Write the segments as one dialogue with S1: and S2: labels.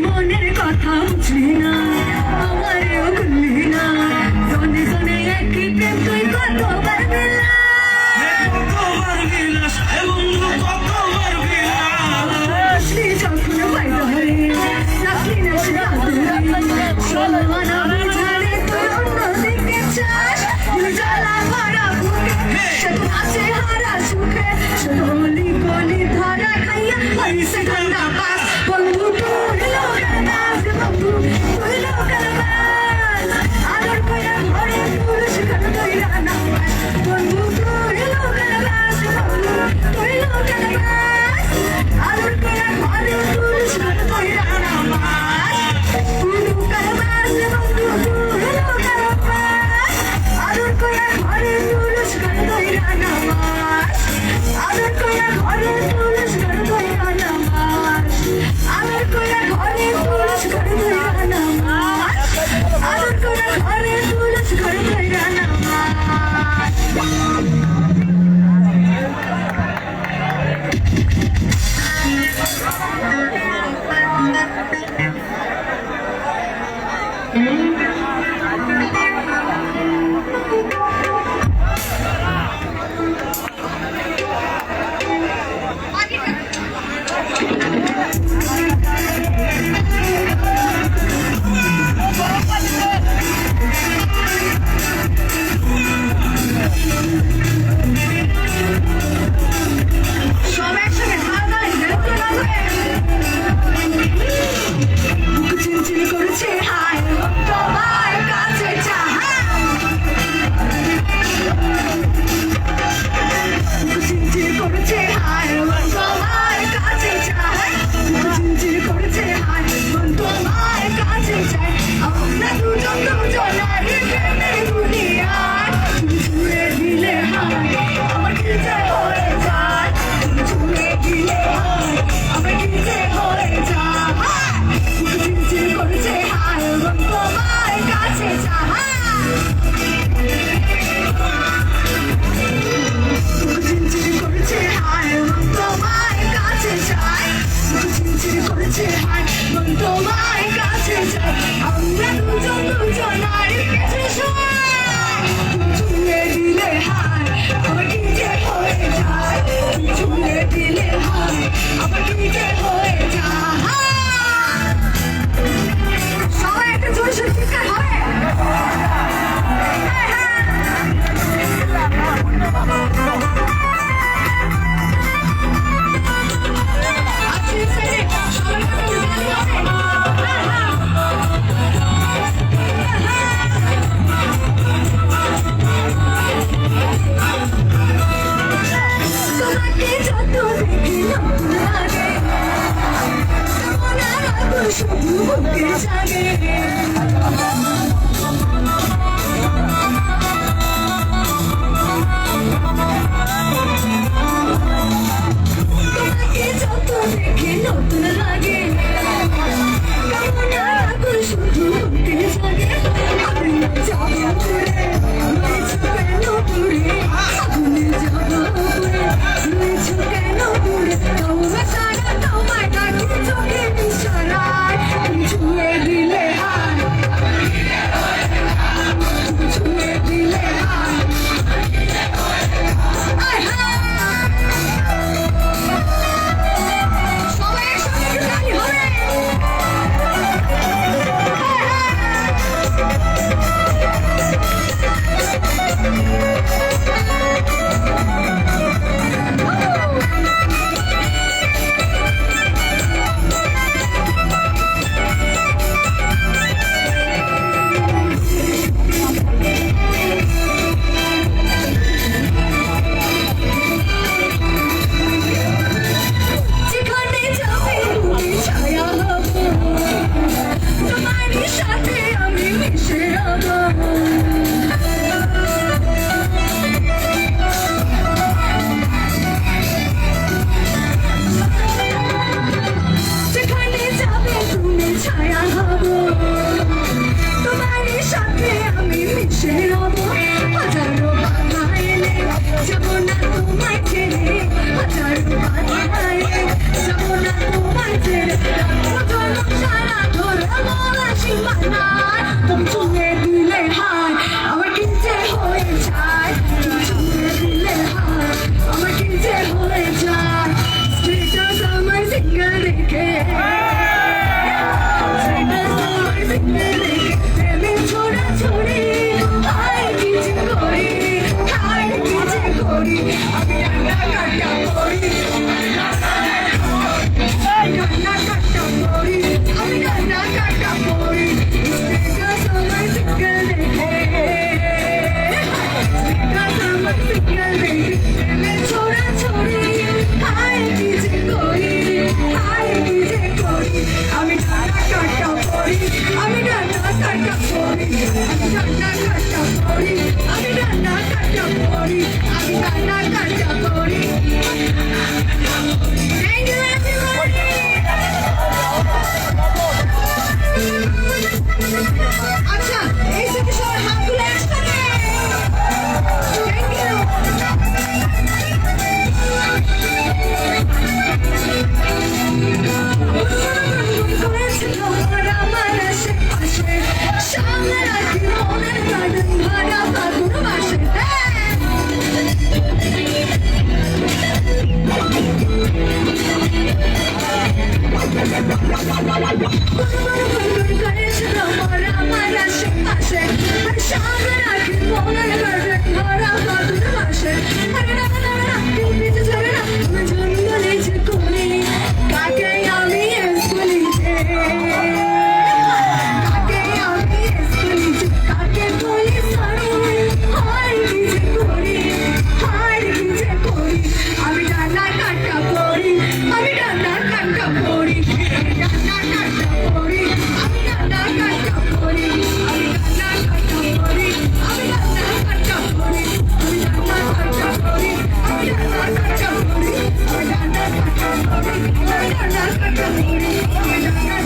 S1: মনের কথা বুঝলি না আমারেও ভুললি না জনে জনে একই প্রেম তুই কতবার দিলা আসলি যখন বাইরে হয়ে রাখলি না সে সম্মানা বুঝালে তুই অন্যদিকে চাস তুই জ্বালা ভরা বুকে সে আছে হারা সুখে শোলি গলি ধরা খাইয়া হইছে ঠান্ডা পাস বন্ধু তুই লোকের নাচ বন্ধু তুই লোকের নাচ আদর করে ঘরে পুরুষ ঘর দইরা না বন্ধু তুই লোকের নাচ বন্ধু তুই লোকের নাচ আদর করে ঘরে পুরুষ ঘর দইরা না তুই লোকের নাচ বন্ধু তুই লোকের নাচ আদর করে ঘরে পুরুষ ঘর দইরা না আদর করে ঘরে পুরুষ ঘর দইরা না আদর করে ঘরে পুরুষ ঘর দইরা না আদর করে ঘরে পুরুষ ঘর দইরা না সারা ধরে বলা সীমানায় তুমি চুমে দিলে হায় আমার কি যে হয়ে যায় তুমি চুমে দিলে হায় আমার কি যে হয়ে যায় স্ট্যাটাস আমার সিঙ্গেল রেখে স্ট্যাটাস আমার সিঙ্গেল রেখে প্রেমে ছোড়াছুড়ি হায় কি যে করি হায় কি যে করি আমি রান্না কাটা করি আমি রান্না কাটা করি স্ট্যাটাস আমার সিঙ্গেল রেখে স্ট্যাটাস আমার সিঙ্গেল রেখে প্রেমে ছোড়াছুড়ি হায় কি যে করি হায় কি যে করি আমি রান্না কাটা করি আমি রান্না কাটা করি আমি রান্না কাটা করি আমি রান্না কাটা করি আমি রান্না কাটা করি Thank you everybody! আচ্ছা এই সাথে সবার হাতগুলো একসাথে থ্যাংক ইউ করেছিল আমার আশেপাশে সামনে রাখি মনের গার্ডেন ভরা ফাগুন মাসে করেছিল আমার আশেপাশে সামনে রাখি মনের গার্ডেন ভরা ফাগুন মাসে জন্মলে যে করি কাকে আমি বলিতে কাকে আমি বলিতে কাকে বলি সারি হায় কি যে করি হায় কি যে করি আমি রান্না কাটা করি আমি রান্না কাটা করি রান্না কাটা করি আমি রান্না কাটা করি আমি রান্না কাটা করি আমি রান্না কাটা করি আমি রান্না কাটা করি আমি রান্না কাটা করি আমি রান্না কাটা করি আমি রান্না কাটা করি আমি রান্না কাটা করি আমি রান্না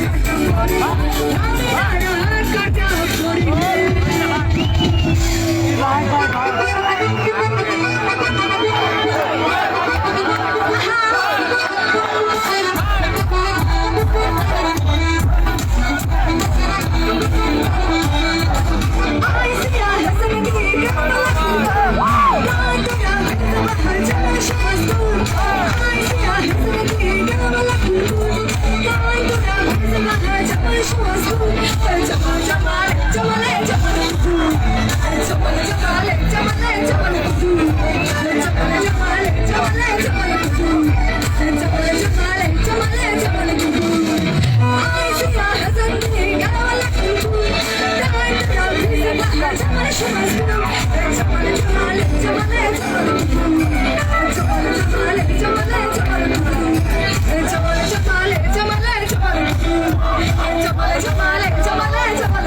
S1: Jamale,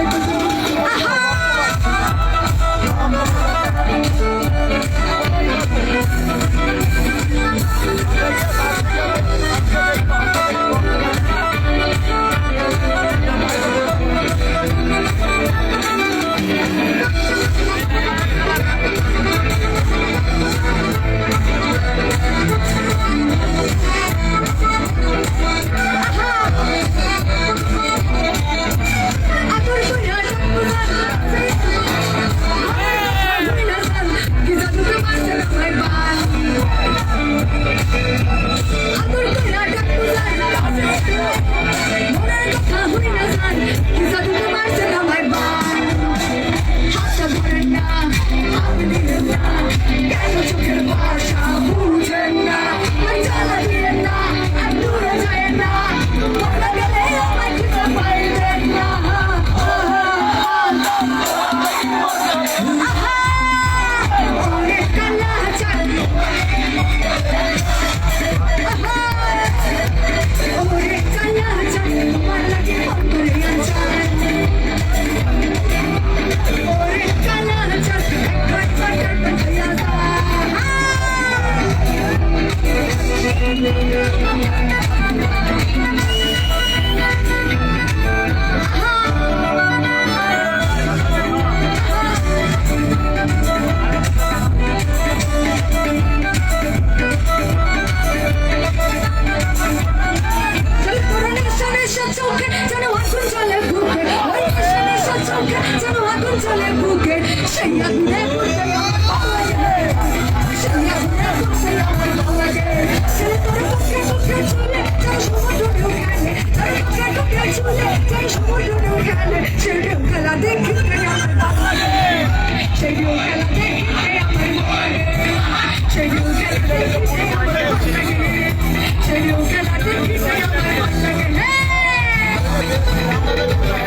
S1: খেলা দেখতে আমার ভালো লাগে সেগুলো খেলা দেখতে আমার ভালো লাগে সেগুলো খেলা দেখতে আমার ভালো লাগে সেগুলো খেলা দেখতে আমার ভালো লাগে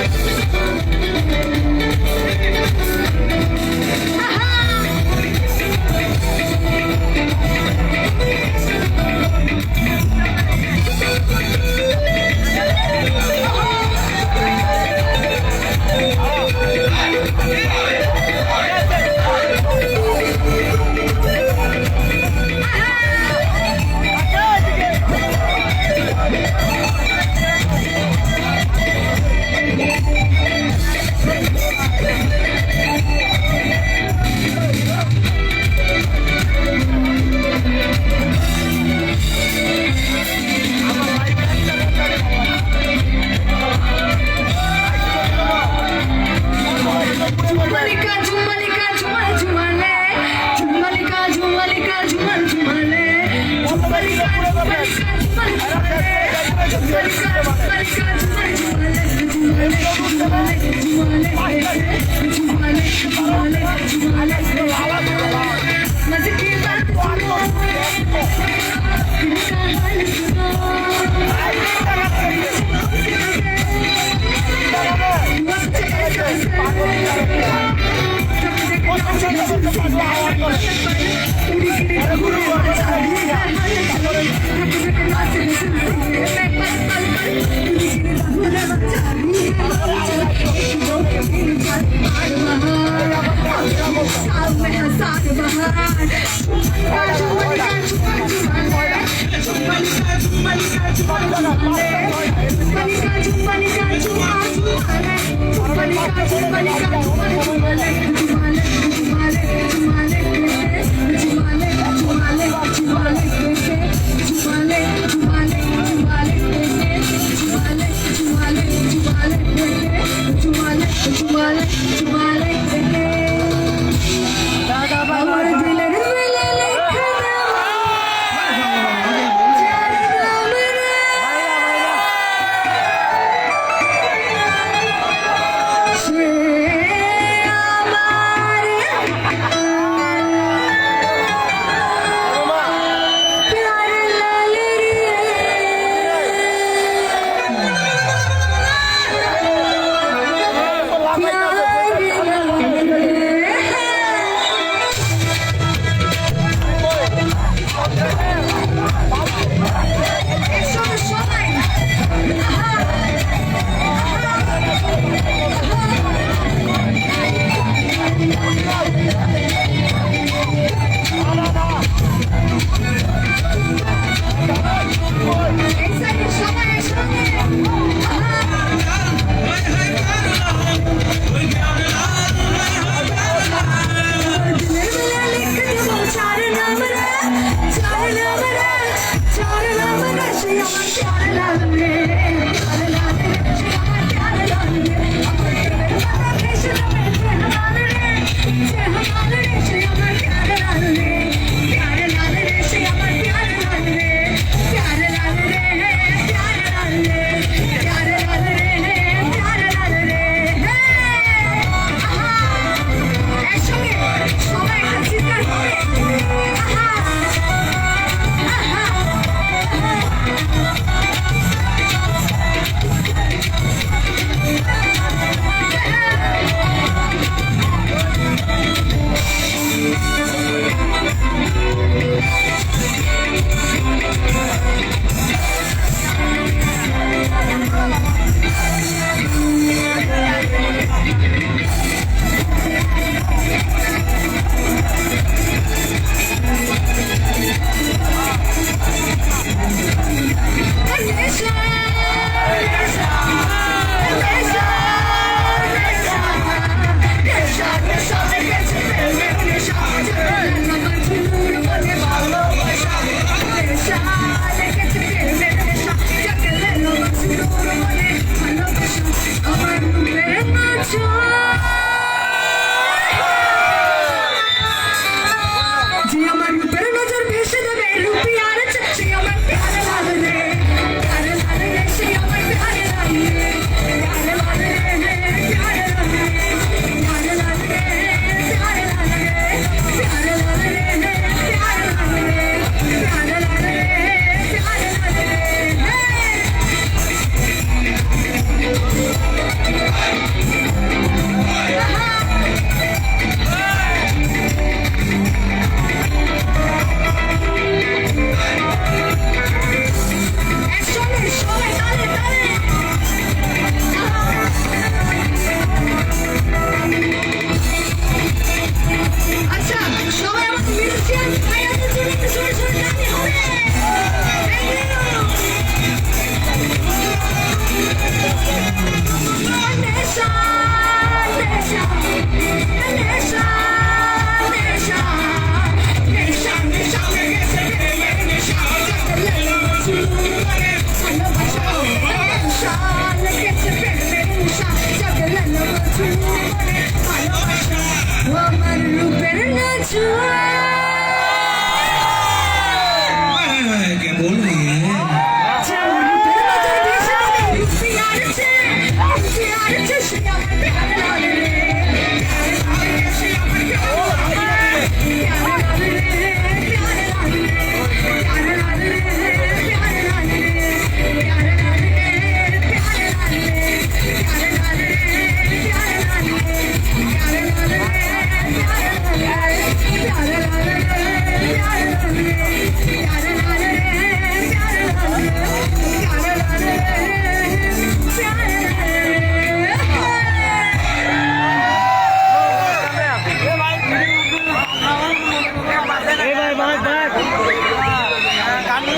S2: क्या बोल रही है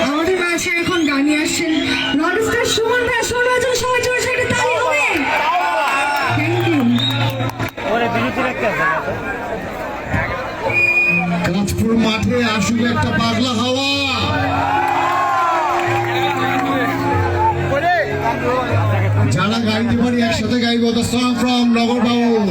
S1: আমাদের মাঝে এখন গান নিয়ে আসছেন রডস্টার সুমন ভাই। সুমন ভাই সবাই জোরে একটা তালি হবে। Thank you.
S3: কাঁচপুর মাঠে আসলে একটা পাগলা হাওয়া। যারা গাইতে পারি একসাথে গাইব the song from Nagar Baul.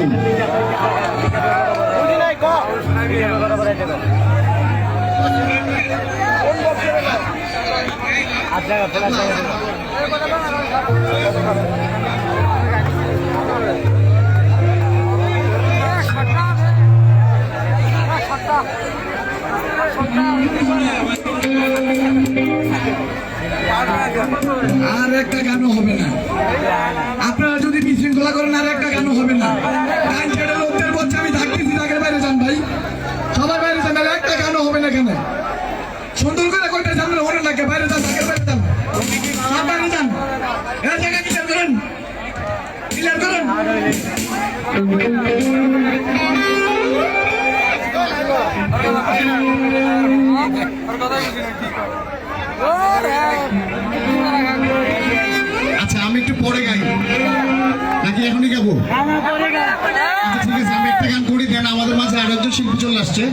S3: আর একটা গানও হবে না, আপনারা যদি বিশৃঙ্খলা করেন আর একটা গানও হবে না। গান ছেড়ে লোকদের বলছে আমি থাকতেছি, তাদের বাইরে যান ভাই, সবার বাইরে যান, আর একটা গানও হবে না। কেন সুন্দর করে কয়টা সামনে হলো না, বাইরে যান, তাদের বাইরে যান, সব বাইরে যান, এর জায়গা ক্লিয়ার করেন, ক্লিয়ার করেন। আচ্ছা আমি একটু পরে গাই নাকি এখনই গাবো? আচ্ছা ঠিক আছে, আমি একটা গান করি, দেন আমাদের মাঝে আরো একজন শিল্পী চলে আসছে।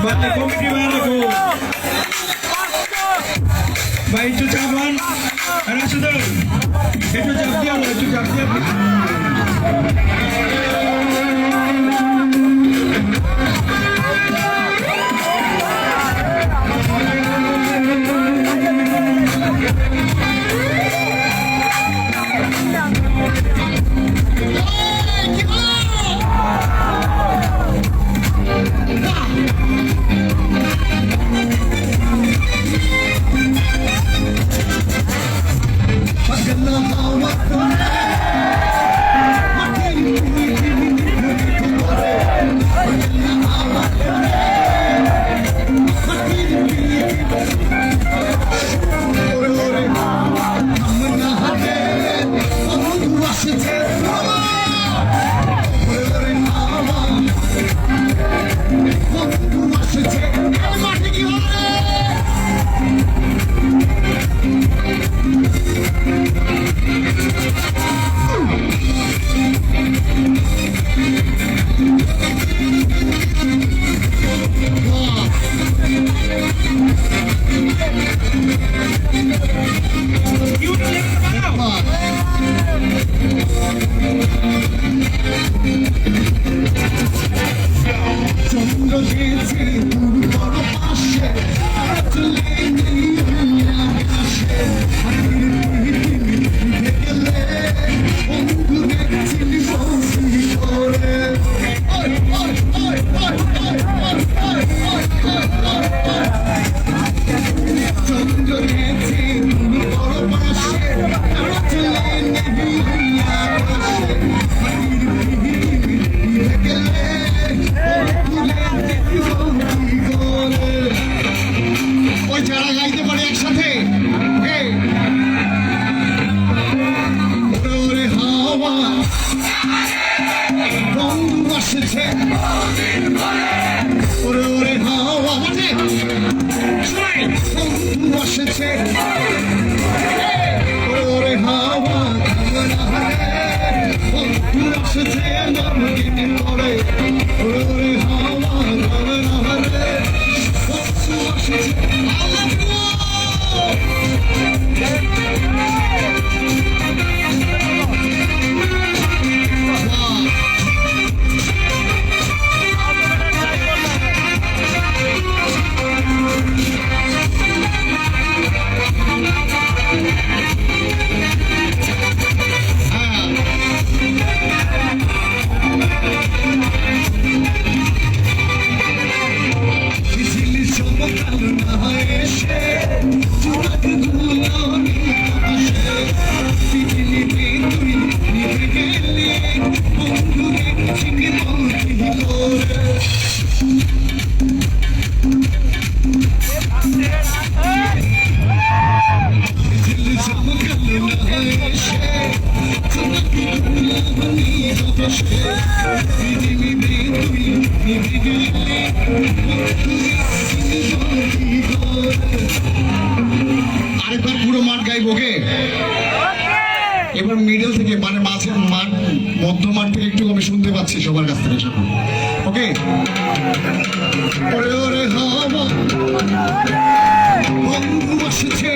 S2: Bate komiti mana ko? Baik itu cawan, anak sudah. Itu jabnya loh, itu jabnya.
S3: আসছে নরদিন পরে ওরে ওরে হাওয়া ধরে ধরে বন্ধু আসছে আরেকবার পুরো মাঠ গাইব ওকে এবার মিডল থেকে মানে মাঝে মাঠ মধ্য মাঠ থেকে একটু আমি শুনতে পাচ্ছি সবার কাছ থেকে সব ওকে ওরে ওরে হাওয়া বন্ধু আসছে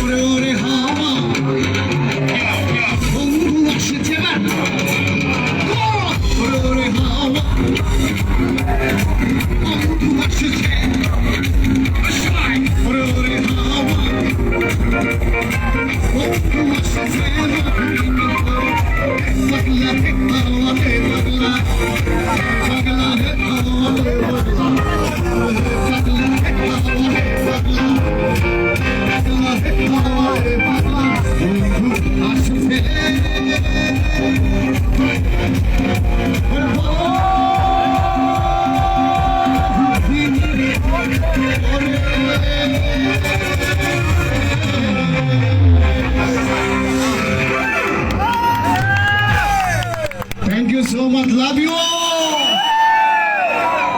S3: ওরে ওরে হাওয়া বন্ধু আসছে ওরে ওরে হাওয়া বন্ধু আসছে ওরে ওরে হাওয়া বন্ধু আসছে পাগলা হে হাওয়া হে পাগলা পাগলা হে হাওয়া হে পাগলা পাগলা হে হাওয়া হে পাগলা পাগলা হে হাওয়া হে পাগলা বন্ধু আসছে thank you so much love you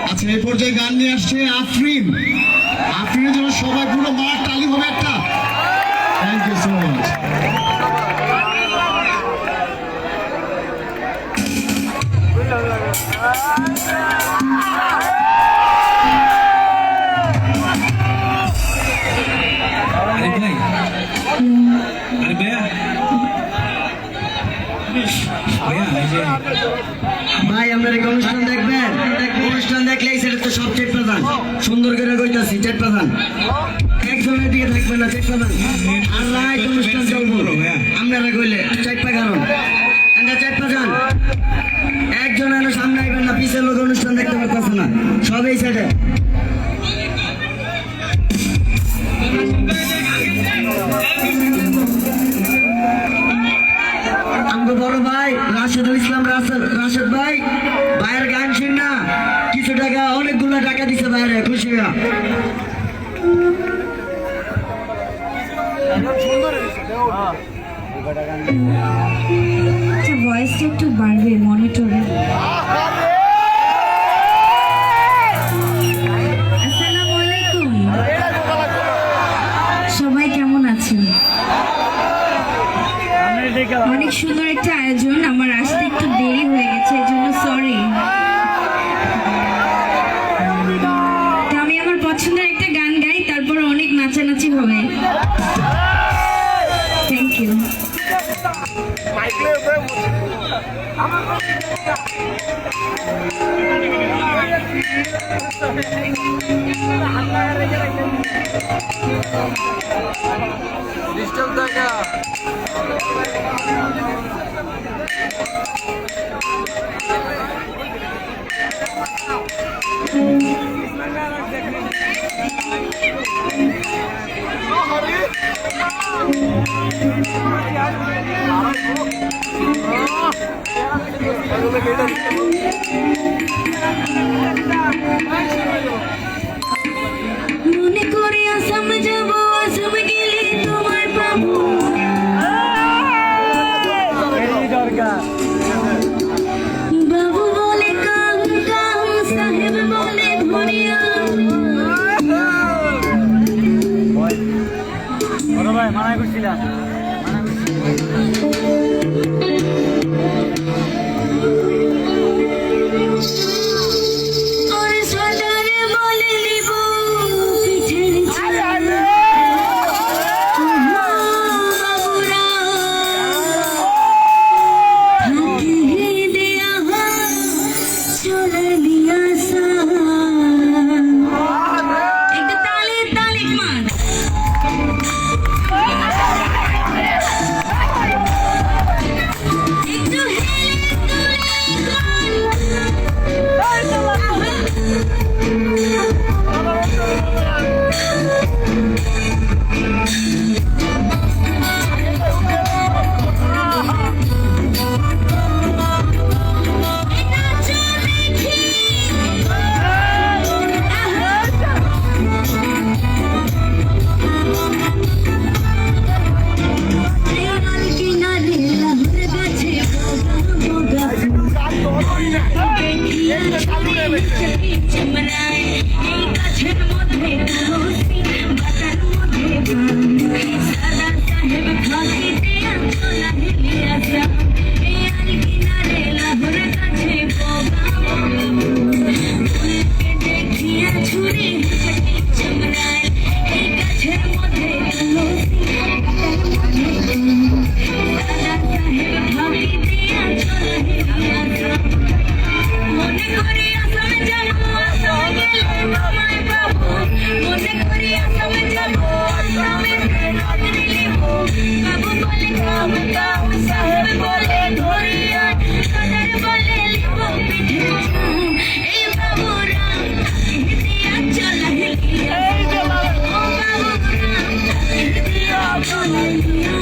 S3: আচ্ছা এই পর্যায়ে গান নিয়ে আসছে আফরিন আফরিনের জন্য সবাই পুরো মাঠ তালি হবে একটা থ্যাংক ইউ সো মাচ
S4: ভাই আপনার এই অনুষ্ঠান দেখবেন অনুষ্ঠান দেখলেই সেটা তো সব চেট প্রধান সুন্দর করে কইতাছি চেট প্রধান একজনের দিকে থাকবেন না চেট প্রধান আর রাইট অনুষ্ঠান চলবো আপনারা কইলে চাইপা কারণ আমরা চেট প্রধান একজন এনে সামনে আইবেন না পিছের লোক অনুষ্ঠান দেখতে পারতেছে না সব এই সাইডে আমাকে বড় ভাই রাশেদুল ইসলাম রাশেদ ভাই ভাইয়ের গান শুন না কিছু টাকা অনেকগুলো টাকা দিছে বাইরে খুশি হইয়া
S1: ভয়েসটা একটু বাড়বে মনিটরে। আসসালামু আলাইকুম, সবাই কেমন আছেন? অনেক সুন্দর একটা আয়োজন, আমার আসতে একটু দেরি হয়ে গেছে এই জন্য সরি। তো আমি আমার পছন্দের একটা গান গাই, তারপর অনেক নাচানাচি হবে। Thank you. মনে করে আসাম যাব, আসাম গেলে তোমার পাবো। বাবু বলে কাম কাম, সাহেব বলে ধরিয়া।
S4: ভাই মানা করছিলাম
S1: গেলে তোমায় পাবো মনে করি আসামে যাবো আসামে নদী নিব বাবু বলে কাম কাম সাহেব বলে ধরিয়া সদর বলে লিব পিঠে এই বাবু রাম দিয়া চলা হিলিয়া ও বাবু রাম দিয়া চলা হিলিয়া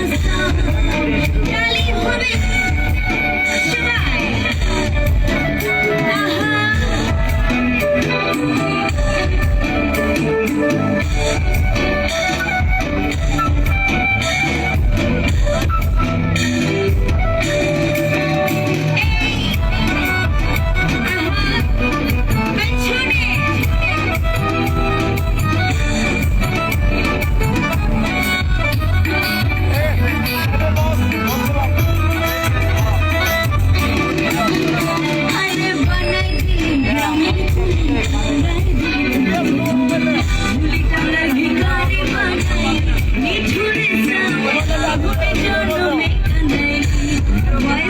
S1: ডালি হবে সবাই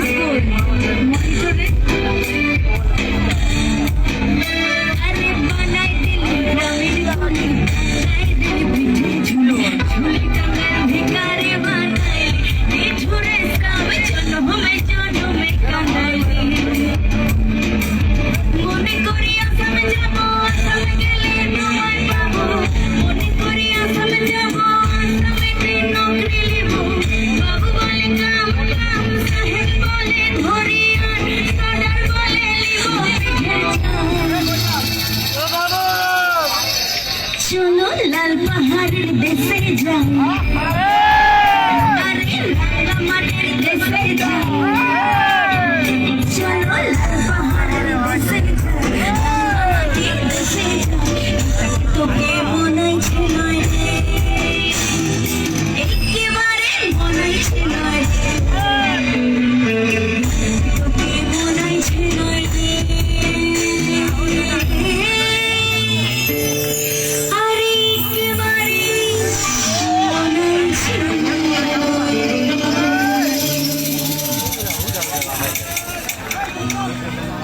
S1: মনে করি আসামে যাবো আসামে গেলে তোমায় পাবো মনে করি আসামে যাবো আসামে নকরি লিব বাবু বলে কাম কাম সাহেব বলে ধরিয়া সদর বলে লিব পিঠে চলো লাল পাহাড়ের দেশে যাই আরে রাঙা মাটির দেশে যাই চলো লাল পাহাড়ের দেশে যাই মাটির দেশে যাই তোকে মনে ছিল একেবারে মনে ছিল তোকে মনে ছিল আরে একেবারে মনে ছিল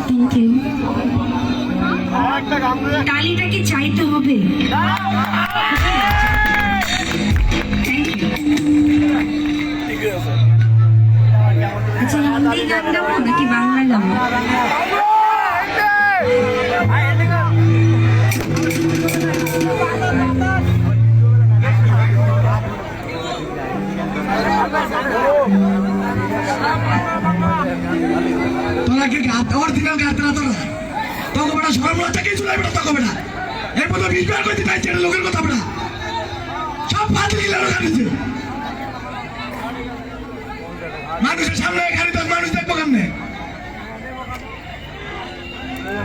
S1: থ্যাংক ইউ তালিটা কি চাইতে হবে থ্যাংক ইউ আচ্ছা হিন্দি গান গাবো নাকি বাংলা গাবো
S3: তোরা কি অরিজিনাল গাছ না তোরা তখন বেটা সরম লজ্জা কিছু নাই বেটা তখন বেটা এর মতো বিজবার করতে চাই ছেড়ে লোকের কথা বেটা সব বাদ দিলে গাড়িছে মানুষের সামনে গাড়ি তো মানুষ দেখবো কেমনে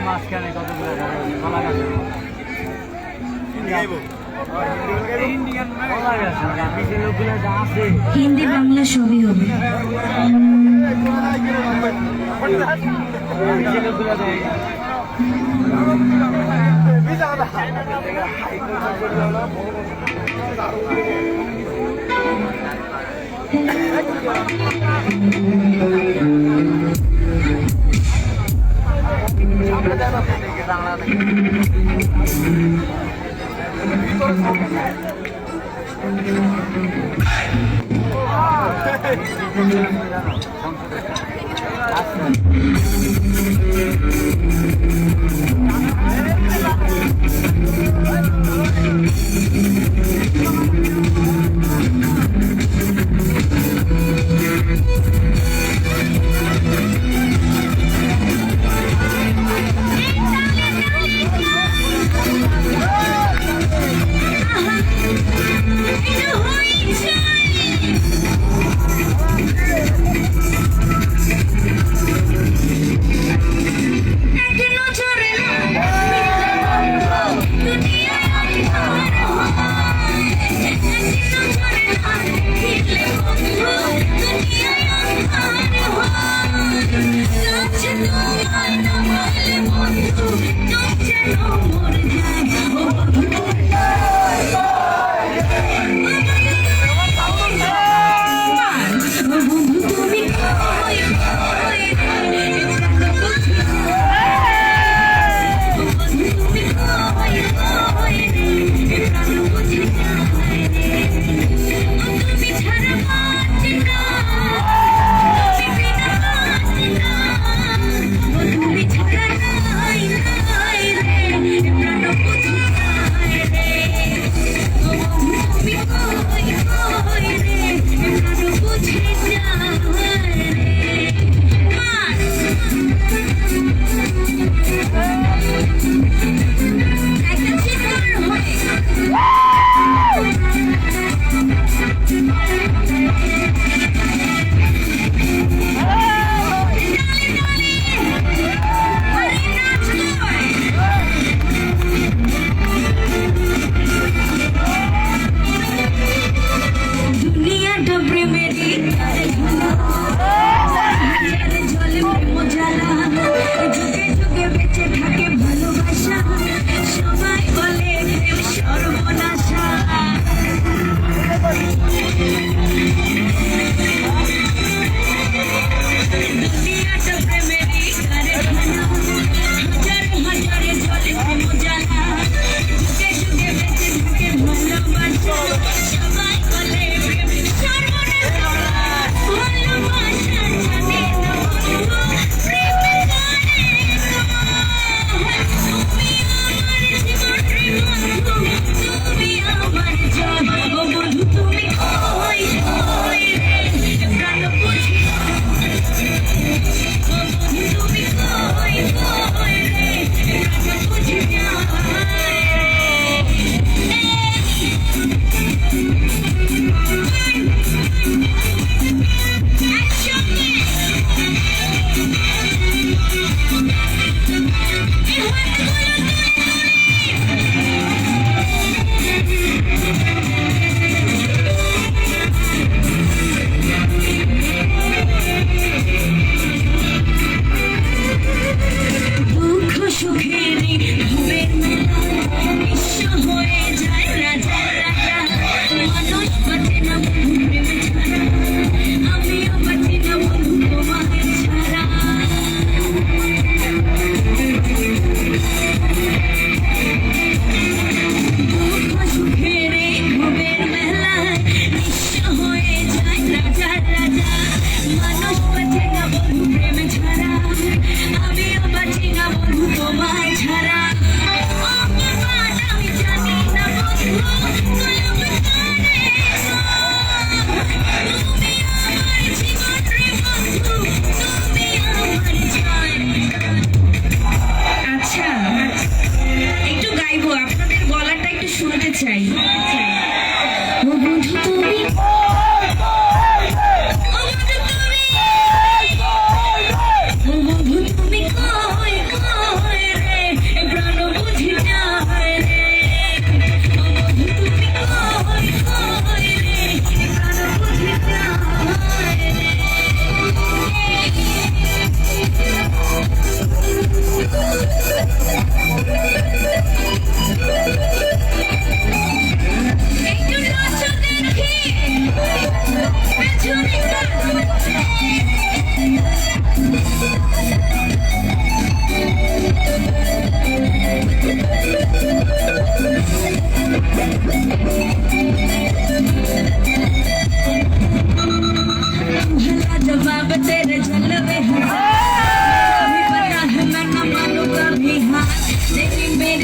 S5: মাঝখানে কতগুলো কলা গাছ
S1: হিন্দি বাংলা সবই হবে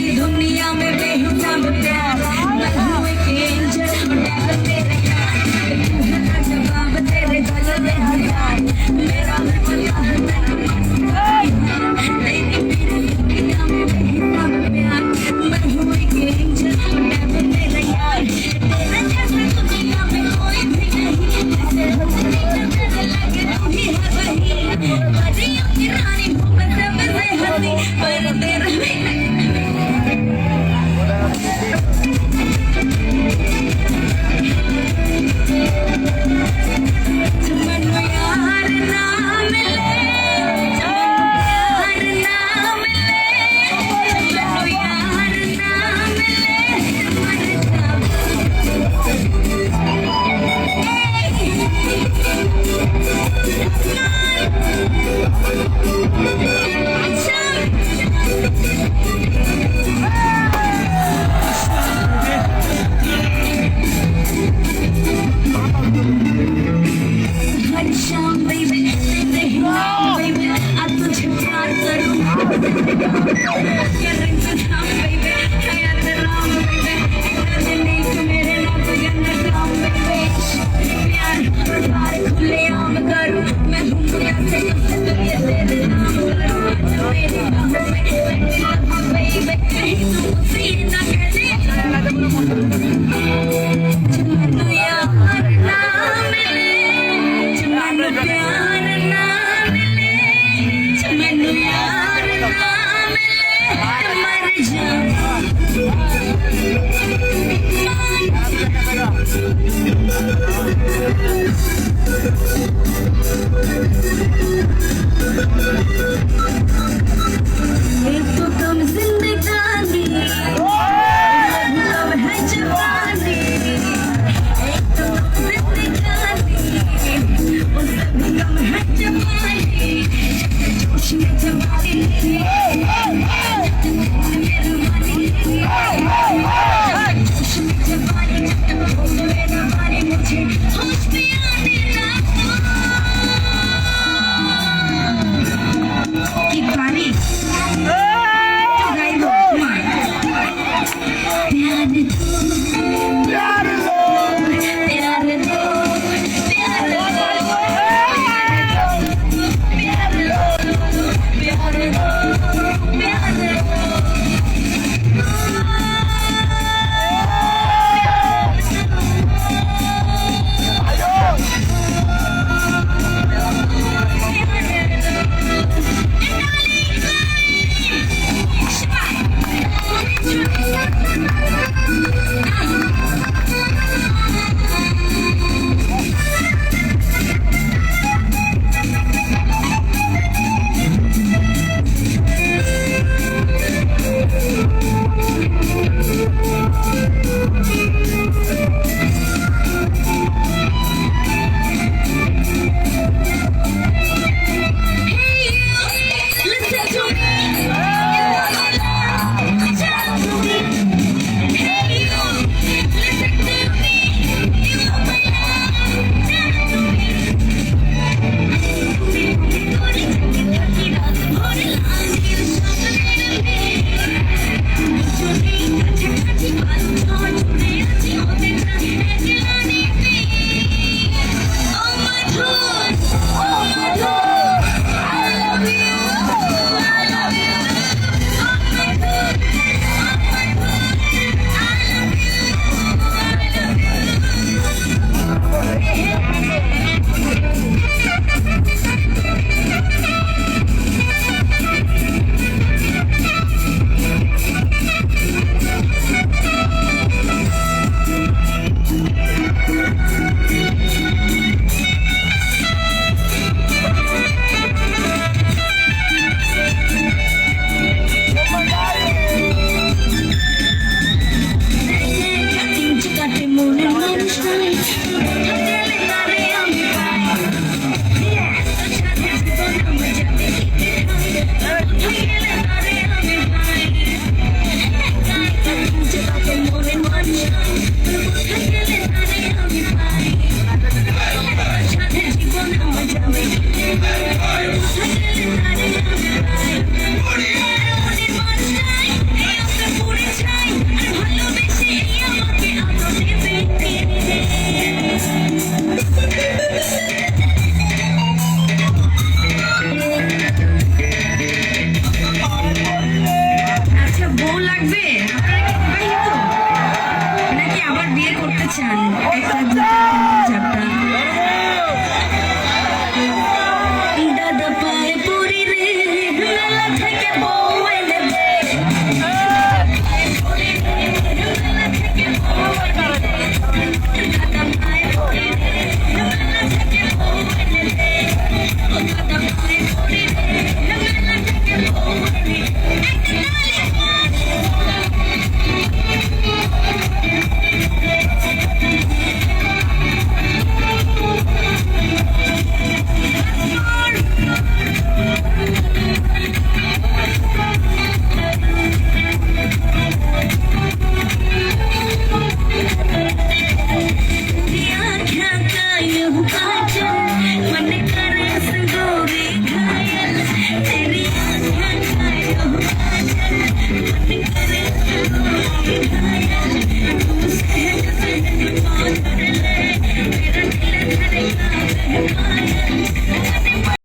S1: तेरी दुनिया में बेहिसाब प्यार मैं हूँ एक एंजल और डेविल तेरे यार तू है लाजवाब तेरे गले में हजार मेरा है पता है तेरा तेरी मेरी दुनिया में बेहिसाब प्यार मैं हूँ एक एंजल और डेविल तेरे यार तेरे जैसे दुनिया में कोई भी नहीं जैसे रोशनी नजर लगे तू ही है वही परियों की रानी हूँ मैं सबसे हंसी पर तेरा चमनो यार ना मिले चमनो यार ना मिले चमनो यार ना मिले हर शाम baby तेरे ही नाम baby आज तुझे प्यार करूँ ये रंग नाम baby हयात राम baby इतना नहीं कि मेरे नाम पे जन्नत राम baby प्यार बार खुले आम करूँ मैं हूँ कैसे तो ये तेरे नाम करूँ मेरी बाहों में baby कहीं तो मुझसे ना करे चमनो यार ना मिले चमनो प्यार ना मिले चमनो यार ना मिले मर एक तो कम जिंदगानी लव है जवानी কেমন লাগবে? আপনারা কি বিবাহিত নাকি আবার বিয়ে করতে চান? একটা দুটো